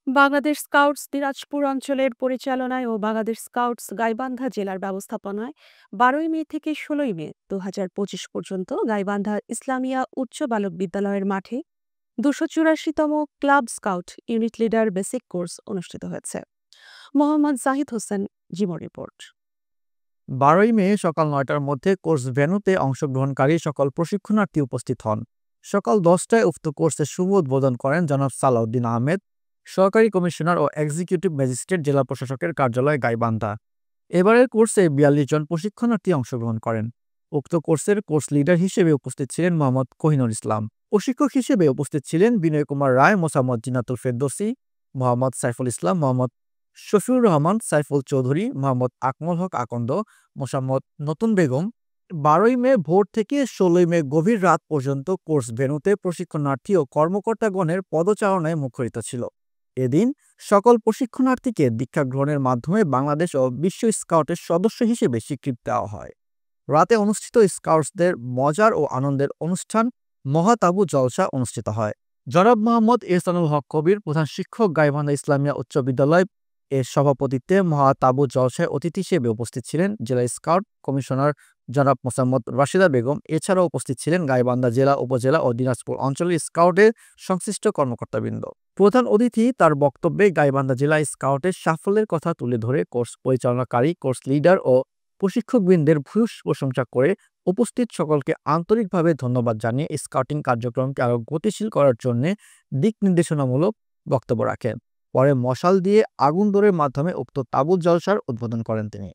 Bangladesh scouts Dinajpur অঞ্চলের পরিচালনায় ও Bangladesh scouts Gaibandha জেলার ব্যবস্থাপনায় ১২ মে থেকে ১৬ মে ২০২৫ পর্যন্ত গাইবান্ধা ইসলামিয়া উচ্চ বালক বিদ্যালয়ের মাঠে ২৮৪তম club scout unit leader basic course অনুষ্ঠিত হয়েছে। মোহাম্মদ জাহিদ হোসেন, জিমো রিপোর্ট। ১২ মে সকাল ৯টার মধ্যে কোর্স ভেন্যুতে অংশগ্রহণকারী সকল প্রশিক্ষণার্থী উপস্থিত হন। সকাল ১০টায় উক্ত কোর্সের শুভ উদ্বোধন করেন জনাব সালাউদ্দিন আহমেদ, সহকারী কমিশনার ও এক্সিকিউটিভ ম্যাজিস্ট্রেট, জেলা প্রশাসকের কার্যালয়, গাইবান্ধা। এবারের কোর্সে ৪২ জন প্রশিক্ষণার্থী অংশগ্রহণ করেন। উক্ত কোর্সের কোর্স লিডার হিসেবে উপস্থিত ছিলেন মোহাম্মদ কোহিনুর ইসলাম। প্রশিক্ষক হিসেবে উপস্থিত ছিলেন বিনয় কুমার রায়, মোসাম্মদ জিনাতুল ফেরদৌসী, মোহাম্মদ সাইফুল ইসলাম, মোহাম্মদ শফিউর রহমান সাইফুল চৌধুরী, মোহাম্মদ আকমল হক আকন্দ, মোসাম্মদ নতুন বেগম। ১২ মে ভোর থেকে ১৬ মে গভীর রাত পর্যন্ত কোর্স ভেন্যুতে প্রশিক্ষণার্থী ও কর্মকর্তাগণের পদচারণায় মুখরিত ছিল। এদিন সকল প্রশিক্ষণার্থীকে দীক্ষা গ্রহণের মাধ্যমে বাংলাদেশ ও বিশ্ব স্কাউটের সদস্য হিসেবে স্বীকৃতি দেওয়া হয়। রাতে অনুষ্ঠিত স্কাউটসদের মজার ও আনন্দের অনুষ্ঠান মহাতাবু জলসা অনুষ্ঠিত হয়। জনাব মোহাম্মদ এহসানুল হক কবির, প্রধান শিক্ষক, গাইবান্ধা ইসলামিয়া উচ্চ বিদ্যালয় এর সভাপতিত্বে মহাতাবু জলসায় অতিথি হিসেবে উপস্থিত ছিলেন জেলা স্কাউট কমিশনার জনাব মোসাম্মদ রাশিদা বেগম। এছাড়াও উপস্থিত ছিলেন গাইবান্ধা জেলা, উপজেলা ও দিনাজপুর অঞ্চলের স্কাউটের সংশ্লিষ্ট কর্মকর্তাবৃন্দ। প্রধান অতিথি তার বক্তব্যে গাইবান্ধা জেলা স্কাউটের সাফল্যের কথা তুলে ধরে কোর্স পরিচালনাকারী, কোর্স লিডার ও প্রশিক্ষকবৃন্দের ভূয়সী প্রশংসা করে উপস্থিত সকলকে আন্তরিকভাবে ধন্যবাদ জানিয়ে স্কাউটিং কার্যক্রমকে আরও গতিশীল করার জন্য দিক নির্দেশনামূলক বক্তব্য রাখেন। পরে মশাল দিয়ে আগুন দৌড়ের মাধ্যমে উক্ত তাঁবু জলসার উদ্বোধন করেন তিনি।